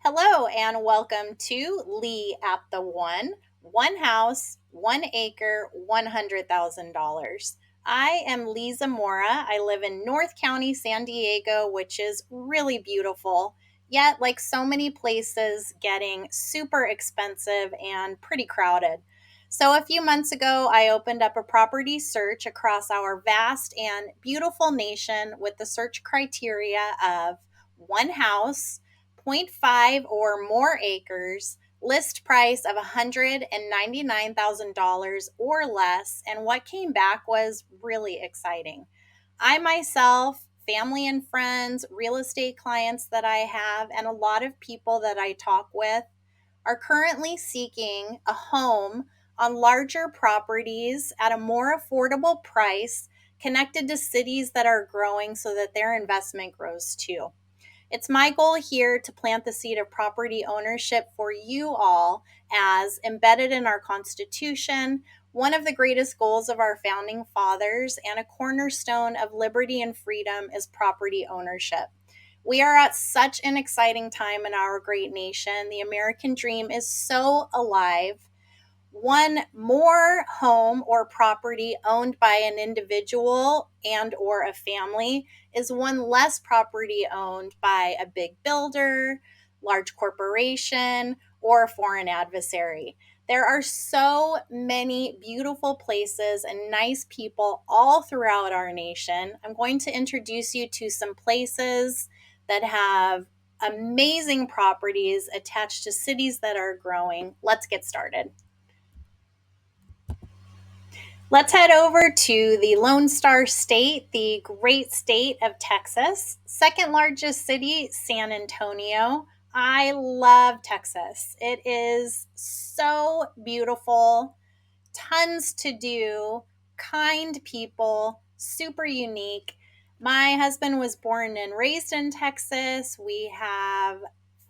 Hello and welcome to Leigh at the One house, 1 acre, $100,000. I am Leigh Zamora. I live in North County, San Diego, which is really beautiful, yet, like so many places, getting super expensive and pretty crowded. So, a few months ago, I opened up a property search across our vast and beautiful nation with the search criteria of one house, point 0.5 or more acres, list price of $199,000 or less, and what came back was really exciting. I myself, family and friends, real estate clients that I have, and a lot of people that I talk with are currently seeking a home on larger properties at a more affordable price connected to cities that are growing so that their investment grows too. It's my goal here to plant the seed of property ownership for you all as embedded in our Constitution, one of the greatest goals of our founding fathers, and a cornerstone of liberty and freedom is property ownership. We are at such an exciting time in our great nation. The American dream is so alive. One more home or property owned by an individual and or a family is one less property owned by a big builder, large corporation, or a foreign adversary. There are so many beautiful places and nice people all throughout our nation. I'm going to introduce you to some places that have amazing properties attached to cities that are growing. Let's get started. Let's head over to the Lone Star State, the great state of Texas. Second largest city, San Antonio. I love Texas. It is so beautiful, tons to do, kind people, super unique. My husband was born and raised in Texas. We have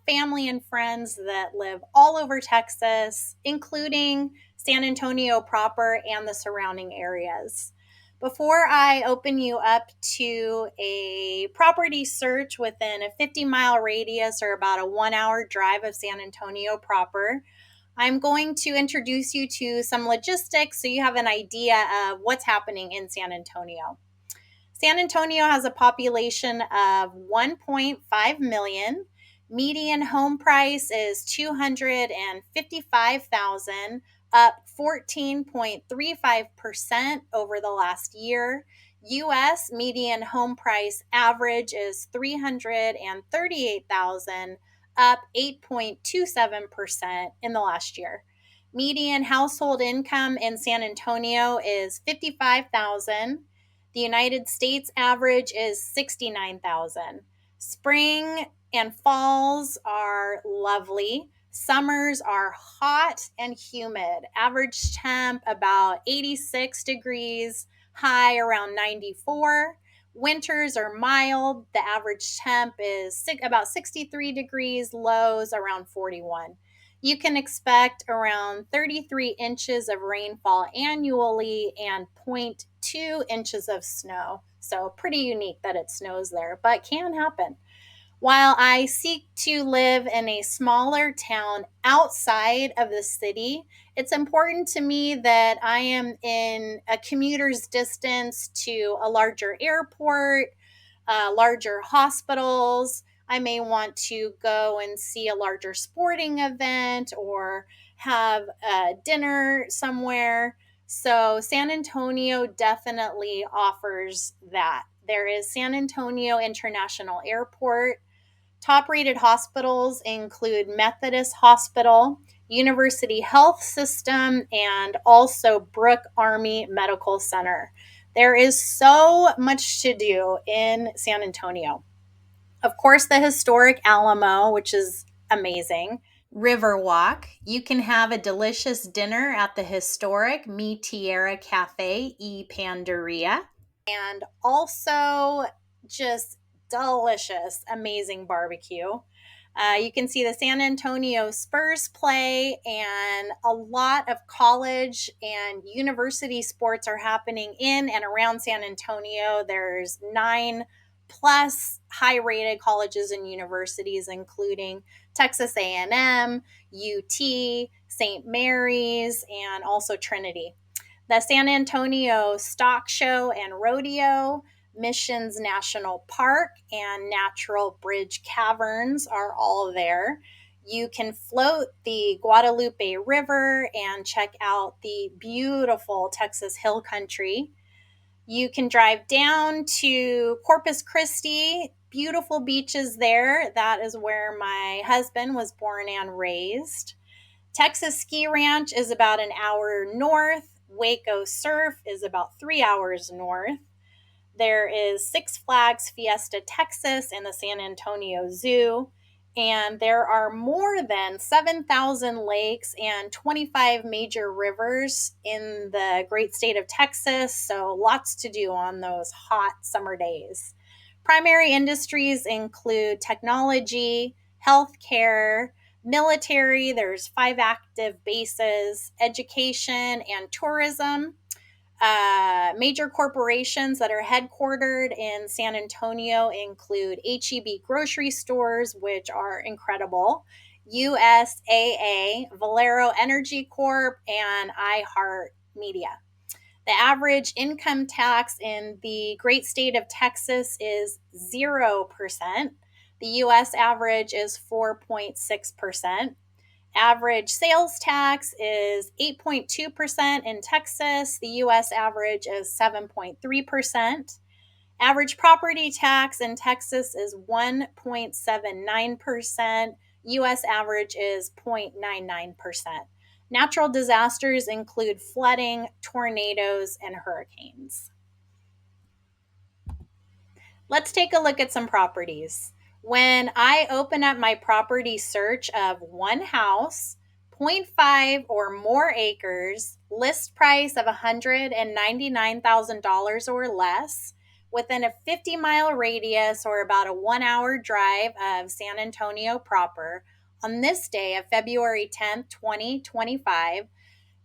family and friends that live all over Texas, including San Antonio proper and the surrounding areas. Before I open you up to a property search within a 50-mile radius or about a 1 hour drive of San Antonio proper, I'm going to introduce you to some logistics so you have an idea of what's happening in San Antonio. San Antonio has a population of 1.5 million. Median home price is $255,000, up 14.35% over the last year. US median home price average is 338,000, up 8.27% in the last year. Median household income in San Antonio is 55,000. The United States average is 69,000. Spring and falls are lovely. Summers are hot and humid. Average temp about 86 degrees, high around 94. Winters are mild. The average temp is about 63 degrees, lows around 41. You can expect around 33 inches of rainfall annually and 0.2 inches of snow. So, pretty unique that it snows there, but can happen. While I seek to live in a smaller town outside of the city, it's important to me that I am in a commuter's distance to a larger airport, larger hospitals. I may want to go and see a larger sporting event or have a dinner somewhere. So, San Antonio definitely offers that. There is San Antonio International Airport. Top rated hospitals include Methodist Hospital, University Health System, and also Brooke Army Medical Center. There is so much to do in San Antonio. Of course, the historic Alamo, which is amazing. Riverwalk. You can have a delicious dinner at the historic Mi Tierra Cafe y Panderia. And also just delicious, amazing barbecue. You can see the San Antonio Spurs play, and a lot of college and university sports are happening in and around San Antonio. There's 9 plus high-rated colleges and universities, including Texas A&M, UT, St. Mary's, and also Trinity. The San Antonio Stock Show and Rodeo, Missions National Park, and Natural Bridge Caverns are all there. You can float the Guadalupe River and check out the beautiful Texas Hill Country. You can drive down to Corpus Christi, beautiful beaches there. That is where my husband was born and raised. Texas Ski Ranch is about an hour north. Waco Surf is about 3 hours north. There is Six Flags Fiesta Texas and the San Antonio Zoo. And there are more than 7,000 lakes and 25 major rivers in the great state of Texas. So lots to do on those hot summer days. Primary industries include technology, healthcare, military. There's 5 active bases, education, and tourism. Major corporations that are headquartered in San Antonio include H-E-B grocery stores, which are incredible, USAA, Valero Energy Corp, and iHeart Media. The average income tax in the great state of Texas is 0%. The U.S. average is 4.6%. Average sales tax is 8.2% in Texas. The U.S. average is 7.3%. Average property tax in Texas is 1.79%. U.S. average is 0.99%. Natural disasters include flooding, tornadoes, and hurricanes. Let's take a look at some properties. When I open up my property search of one house, 0.5 or more acres, list price of $199,000 or less, within a 50-mile radius or about a 1-hour drive of San Antonio proper, on this day of February 10th, 2025,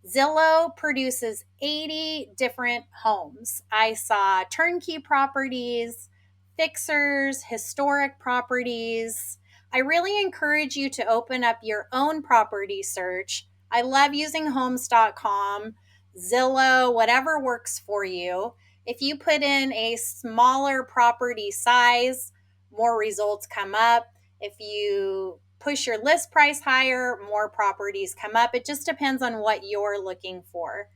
Zillow produces 80 different homes. I saw turnkey properties, fixers, historic properties. I really encourage you to open up your own property search. I love using homes.com, Zillow, whatever works for you. If you put in a smaller property size, more results come up. If you push your list price higher, more properties come up. It just depends on what you're looking for.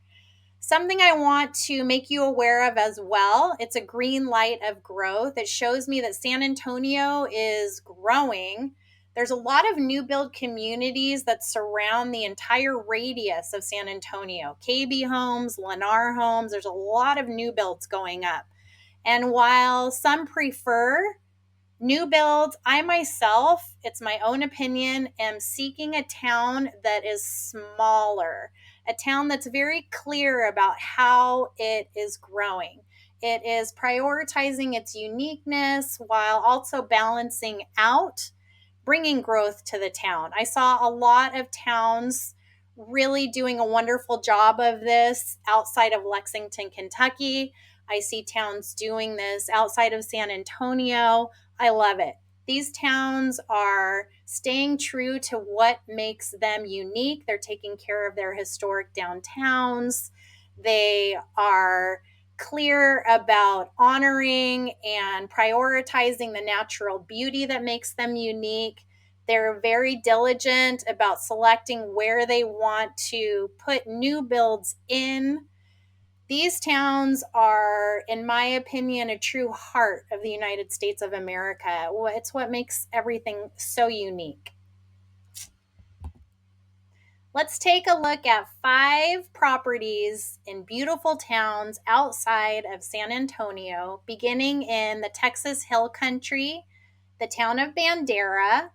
Something I want to make you aware of as well, it's a green light of growth. It shows me that San Antonio is growing. There's a lot of new build communities that surround the entire radius of San Antonio. KB Homes, Lennar Homes, there's a lot of new builds going up. And while some prefer new builds, I myself, it's my own opinion, am seeking a town that is smaller, a town that's very clear about how it is growing. It is prioritizing its uniqueness while also balancing out, bringing growth to the town. I saw a lot of towns really doing a wonderful job of this outside of Lexington, Kentucky. I see towns doing this outside of San Antonio. I love it. These towns are staying true to what makes them unique. They're taking care of their historic downtowns. They are clear about honoring and prioritizing the natural beauty that makes them unique. They're very diligent about selecting where they want to put new builds in. These towns are, in my opinion, a true heart of the United States of America. It's what makes everything so unique. Let's take a look at 5 properties in beautiful towns outside of San Antonio, beginning in the Texas Hill Country, the town of Bandera.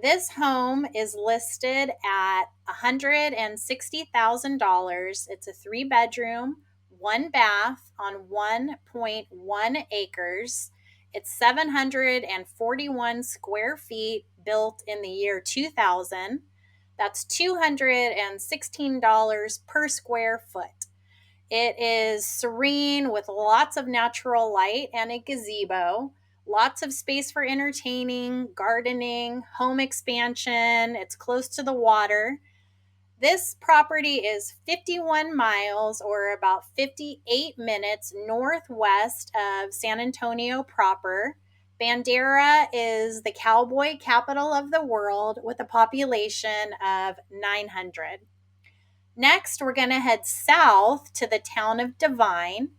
This home is listed at $160,000. It's a 3-bedroom, 1 bath on 1.1 acres. It's 741 square feet, built in the year 2000. That's $216 per square foot. It is serene with lots of natural light and a gazebo. lots of space for entertaining, gardening, home expansion. It's close to the water. This property is 51 miles or about 58 minutes northwest of San Antonio proper. Bandera is the cowboy capital of the world with a population of 900. Next, we're going to head south to the town of Devine.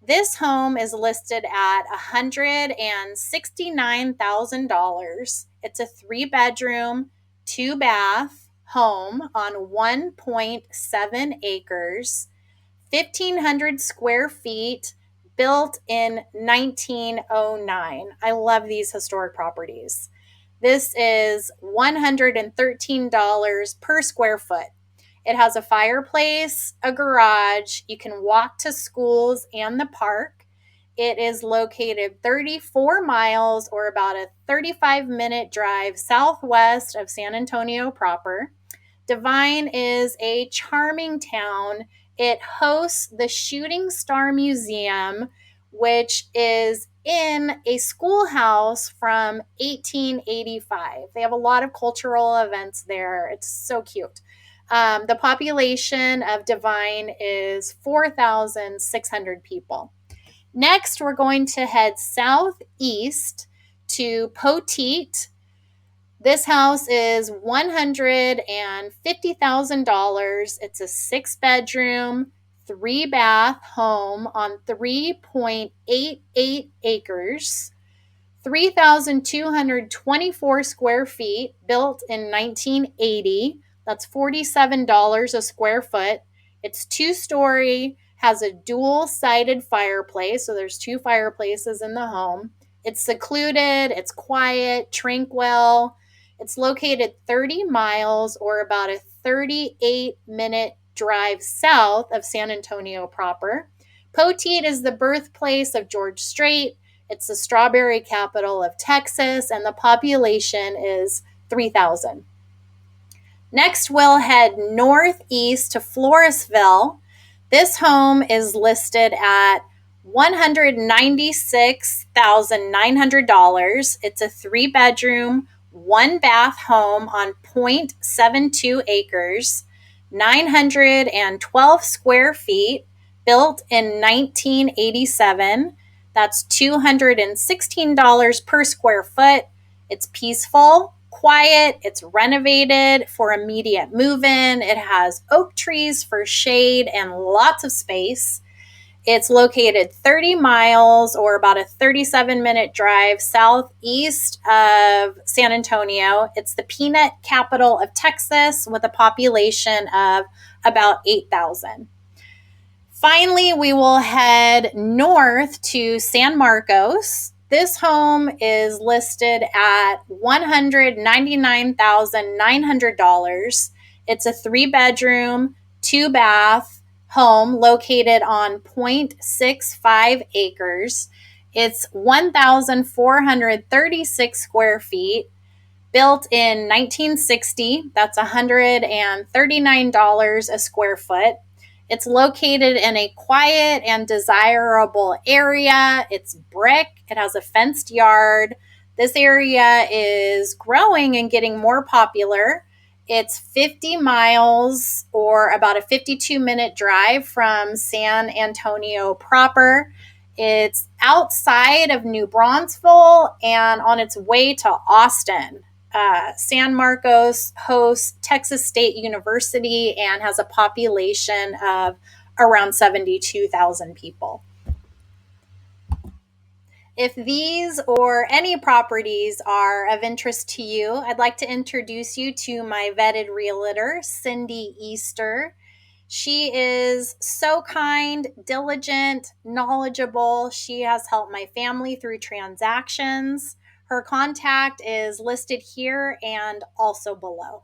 This home is listed at $169,000. It's a 3-bedroom, 2-bath home on 1.7 acres, 1,500 square feet, built in 1909. I love these historic properties. This is $113 per square foot. It has a fireplace, a garage. You can walk to schools and the park. It is located 34 miles or about a 35-minute drive southwest of San Antonio proper. Devine is a charming town. It hosts the Shooting Star Museum, which is in a schoolhouse from 1885. They have a lot of cultural events there. It's so cute. The population of Devine is 4,600 people. Next, we're going to head southeast to Poteet. This house is $150,000. It's a 6-bedroom, 3-bath home on 3.88 acres, 3,224 square feet, built in 1980. That's $47 a square foot. It's 2-story, has a dual-sided fireplace, so there's 2 fireplaces in the home. It's secluded, it's quiet, tranquil. It's located 30 miles or about a 38-minute drive south of San Antonio proper. Poteet is the birthplace of George Strait. It's the strawberry capital of Texas, and the population is 3,000. Next, we'll head northeast to Floresville. This home is listed at $196,900. It's a 3-bedroom, 1-bath home on 0.72 acres, 912 square feet, built in 1987. That's $216 per square foot. It's peaceful, quiet, it's renovated for immediate move-in. It has oak trees for shade and lots of space. It's located 30 miles or about a 37-minute drive southeast of San Antonio. It's the peanut capital of Texas with a population of about 8,000. Finally, we will head north to San Marcos. This home is listed at $199,900. It's a 3-bedroom, 2-bath home located on 0.65 acres. It's 1,436 square feet, built in 1960. That's $139 a square foot. It's located in a quiet and desirable area. It's brick. It has a fenced yard. This area is growing and getting more popular. It's 50 miles or about a 52-minute drive from San Antonio proper. It's outside of New Braunfels and on its way to Austin. San Marcos hosts Texas State University and has a population of around 72,000 people. If these or any properties are of interest to you, I'd like to introduce you to my vetted realtor, Cyndee Easter. She is so kind, diligent, knowledgeable. She has helped my family through transactions. Her contact is listed here and also below.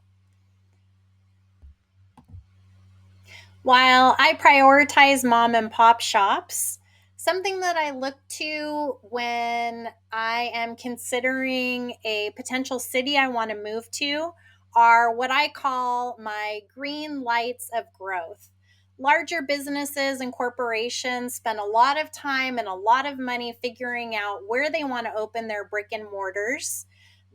While I prioritize mom and pop shops, something that I look to when I am considering a potential city I want to move to are what I call my green lights of growth. Larger businesses and corporations spend a lot of time and a lot of money figuring out where they want to open their brick and mortars.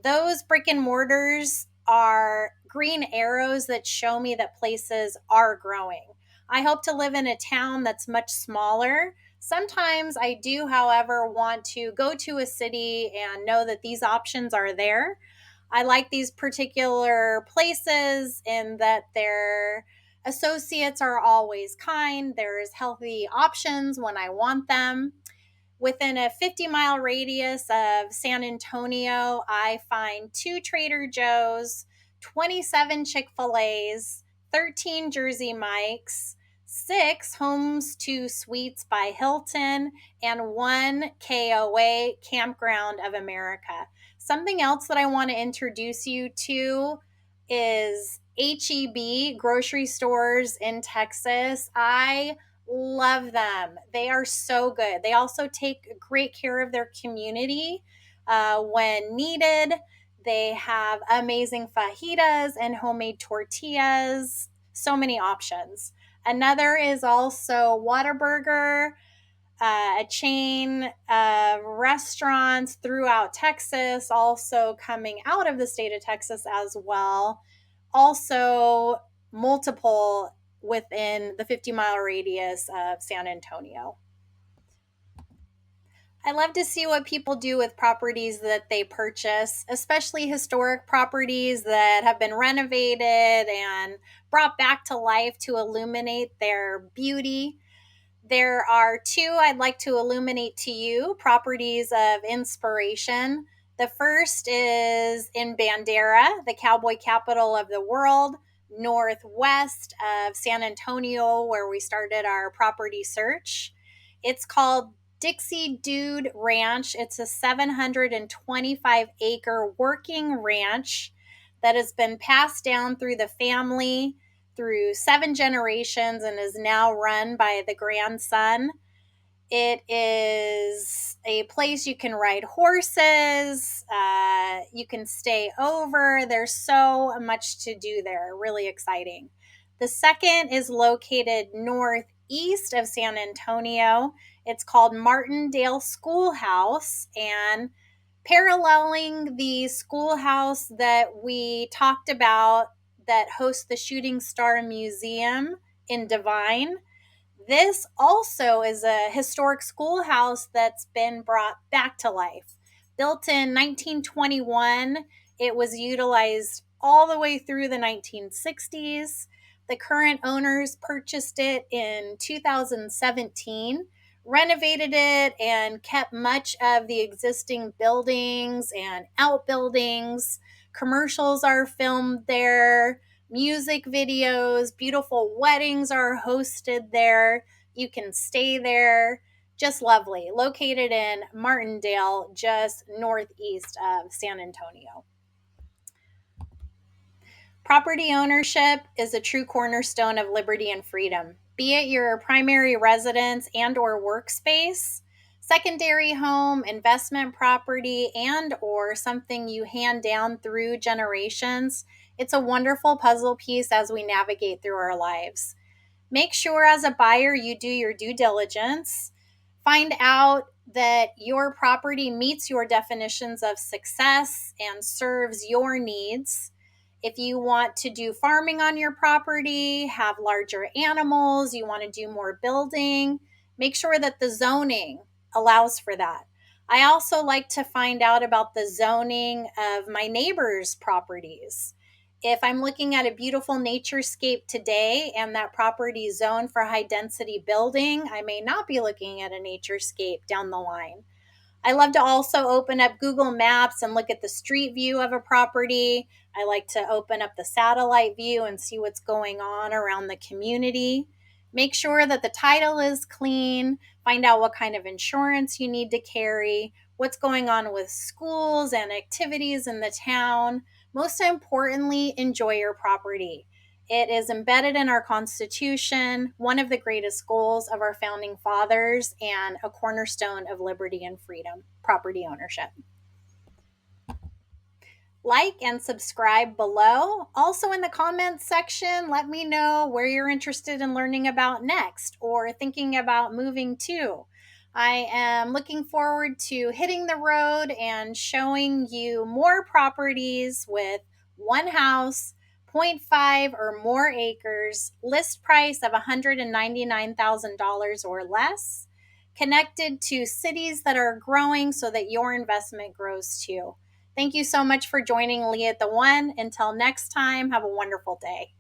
Those brick and mortars are green arrows that show me that places are growing. I hope to live in a town that's much smaller. Sometimes I do, however, want to go to a city and know that these options are there. I like these particular places in that their associates are always kind. There's healthy options when I want them. Within a 50-mile radius of San Antonio, I find 2 Trader Joe's, 27 Chick-fil-A's, 13 Jersey Mike's, 6 Homes to Suites by Hilton, and 1 KOA, Campground of America. Something else that I want to introduce you to is HEB grocery stores in Texas. I love them. They are so good. They also take great care of their community when needed. They have amazing fajitas and homemade tortillas. So many options. Another is also Whataburger, a chain of restaurants throughout Texas, also coming out of the state of Texas as well. Also, multiple within the 50-mile radius of San Antonio. I love to see what people do with properties that they purchase, especially historic properties that have been renovated and brought back to life to illuminate their beauty. There are 2 I'd like to illuminate to you, properties of inspiration. The first is in Bandera, the cowboy capital of the world, northwest of San Antonio, where we started our property search. It's called Dixie Dude Ranch. It's a 725-acre working ranch that has been passed down through the family through 7 generations and is now run by the grandson. It is a place you can ride horses, you can stay over. There's so much to do there. Really exciting. The second is located northeast of San Antonio. It's called Martindale Schoolhouse, and paralleling the schoolhouse that we talked about that hosts the Shooting Star Museum in Devine, this also is a historic schoolhouse that's been brought back to life. Built in 1921, it was utilized all the way through the 1960s. The current owners purchased it in 2017, renovated it, and kept much of the existing buildings and outbuildings. Commercials are filmed there, music videos, beautiful weddings are hosted there. You can stay there. Just lovely. Located in Martindale, just northeast of San Antonio. Property ownership is a true cornerstone of liberty and freedom. Be it your primary residence and or workspace, secondary home, investment property, and or something you hand down through generations, it's a wonderful puzzle piece as we navigate through our lives. Make sure as a buyer you do your due diligence. Find out that your property meets your definitions of success and serves your needs. If you want to do farming on your property, have larger animals, you want to do more building, make sure that the zoning allows for that. I also like to find out about the zoning of my neighbors' properties. If I'm looking at a beautiful naturescape today and that property is zoned for high density building, I may not be looking at a naturescape down the line. I love to also open up Google Maps and look at the street view of a property. I like to open up the satellite view and see what's going on around the community. Make sure that the title is clean. Find out what kind of insurance you need to carry, what's going on with schools and activities in the town. Most importantly, enjoy your property. It is embedded in our Constitution, one of the greatest goals of our founding fathers, and a cornerstone of liberty and freedom, property ownership. like and subscribe below. Also, in the comments section, let me know where you're interested in learning about next or thinking about moving to. I am looking forward to hitting the road and showing you more properties with one house, zero point 0.5 or more acres, list price of $199,000 or less, connected to cities that are growing so that your investment grows too. Thank you so much for joining Leigh at the One. Until next time, have a wonderful day.